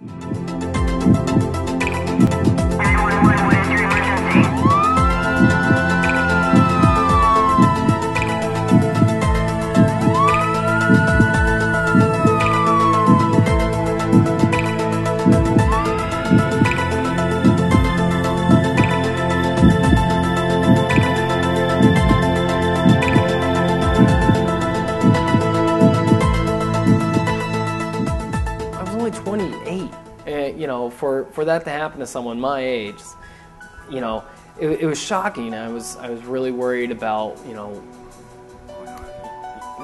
I was only 28, and for that to happen to someone my age, it was shocking. I was really worried about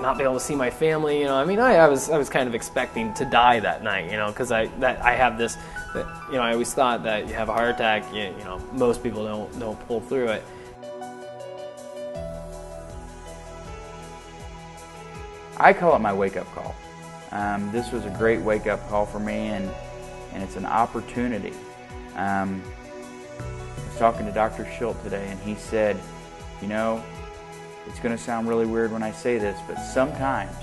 not being able to see my family. I was kind of expecting to die that night, because I have this, I always thought that you have a heart attack, most people don't pull through it. I call it my wake-up call. This was a great wake-up call for me, and it's an opportunity. I was talking to Dr. Schilt today, and he said, it's going to sound really weird when I say this, but sometimes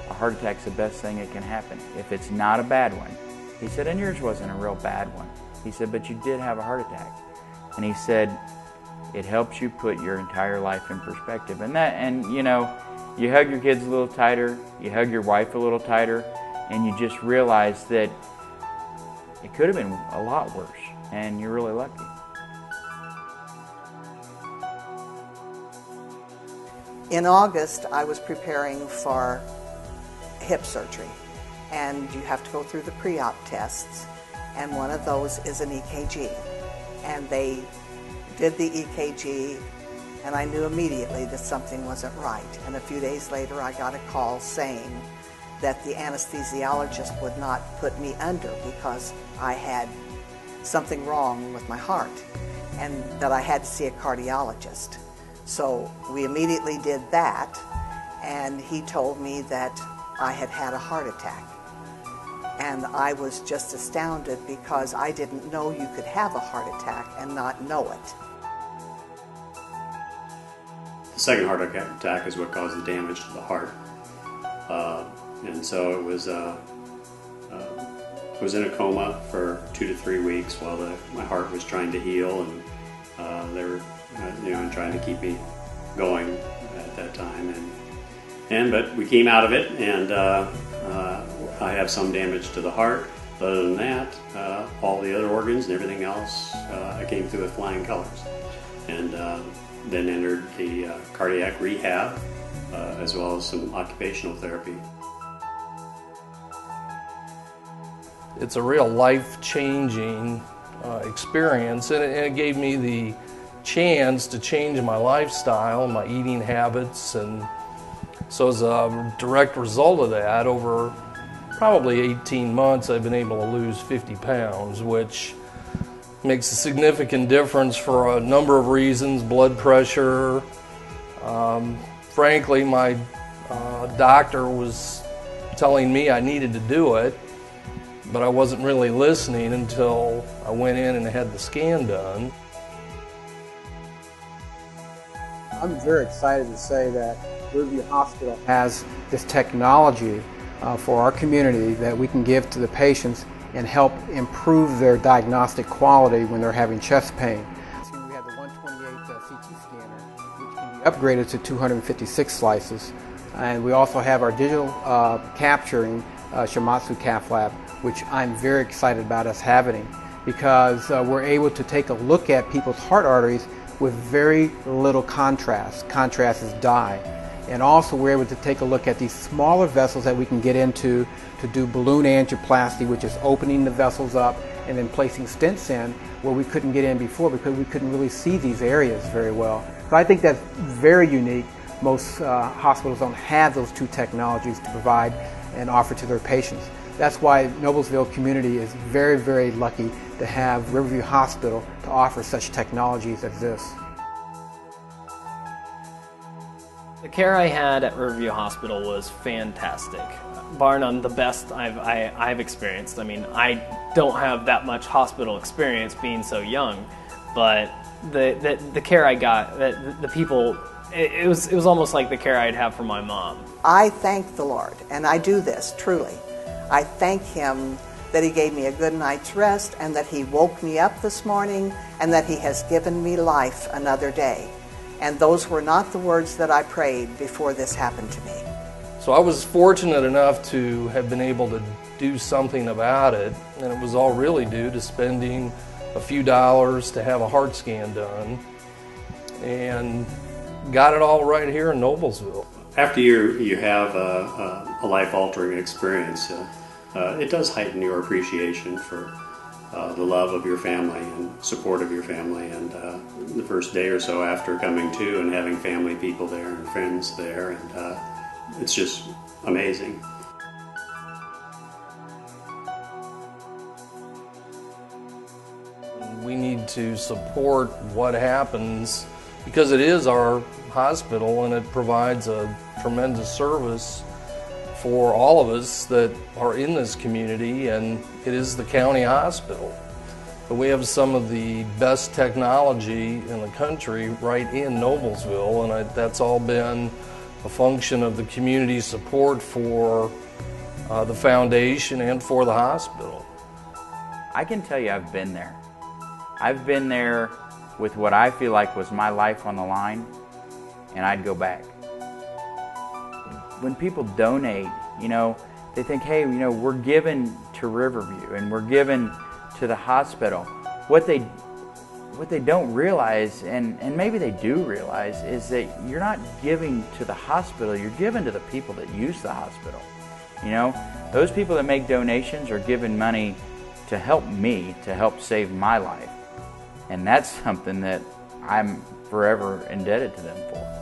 a heart attack's the best thing that can happen. If it's not a bad one, he said, and yours wasn't a real bad one. He said, but you did have a heart attack. And he said, it helps you put your entire life in perspective. You hug your kids a little tighter, you hug your wife a little tighter, and you just realize that it could have been a lot worse, and you're really lucky. In August, I was preparing for hip surgery, and you have to go through the pre-op tests, and one of those is an EKG. And they did the EKG, and I knew immediately that something wasn't right. And a few days later, I got a call saying that the anesthesiologist would not put me under because I had something wrong with my heart, and that I had to see a cardiologist. So we immediately did that, and he told me that I had had a heart attack. And I was just astounded because I didn't know you could have a heart attack and not know it. The second heart attack is what caused the damage to the heart. And so it was in a coma for 2 to 3 weeks while my heart was trying to heal, and they were trying to keep me going at that time. But we came out of it, and I have some damage to the heart. Other than that, all the other organs and everything else, I came through with flying colors. And then entered the cardiac rehab, as well as some occupational therapy. It's a real life-changing experience, and it gave me the chance to change my lifestyle, my eating habits, and so as a direct result of that, over probably 18 months, I've been able to lose 50 pounds, which makes a significant difference for a number of reasons. Blood pressure. Frankly, my doctor was telling me I needed to do it, but I wasn't really listening until I went in and had the scan done. I'm very excited to say that Riverview Hospital has this technology for our community that we can give to the patients and help improve their diagnostic quality when they're having chest pain. We have the 128 CT scanner, which can be upgraded to 256 slices. And we also have our digital capturing Shimadzu Cath Lab, which I'm very excited about us having, because we're able to take a look at people's heart arteries with very little contrast. Contrast is dye. And also we're able to take a look at these smaller vessels that we can get into to do balloon angioplasty, which is opening the vessels up and then placing stents in where we couldn't get in before because we couldn't really see these areas very well. So I think that's very unique. Most hospitals don't have those two technologies to provide and offer to their patients. That's why Noblesville community is very, very lucky to have Riverview Hospital to offer such technologies as this. The care I had at Riverview Hospital was fantastic, bar none the best I've experienced. I mean, I don't have that much hospital experience being so young, but the care I got, the people, it was almost like the care I'd have from my mom. I thank the Lord, and I do this truly. I thank Him that He gave me a good night's rest, and that He woke me up this morning, and that He has given me life another day. And those were not the words that I prayed before this happened to me. So I was fortunate enough to have been able to do something about it, and it was all really due to spending a few dollars to have a heart scan done, and got it all right here in Noblesville. After you have a life-altering experience, it does heighten your appreciation for the love of your family and support of your family. And the first day or so after coming to and having family people there and friends there, and it's just amazing. We need to support what happens because it is our hospital and it provides a tremendous service for all of us that are in this community, and it is the county hospital. But we have some of the best technology in the country right in Noblesville, and that's all been a function of the community support for the foundation and for the hospital. I can tell you I've been there. I've been there with what I feel like was my life on the line, and I'd go back. When people donate, they think, hey, we're given to Riverview and we're given to the hospital. What they don't realize, and maybe they do realize, is that you're not giving to the hospital, you're giving to the people that use the hospital. Those people that make donations are giving money to help me, to help save my life. And that's something that I'm forever indebted to them for.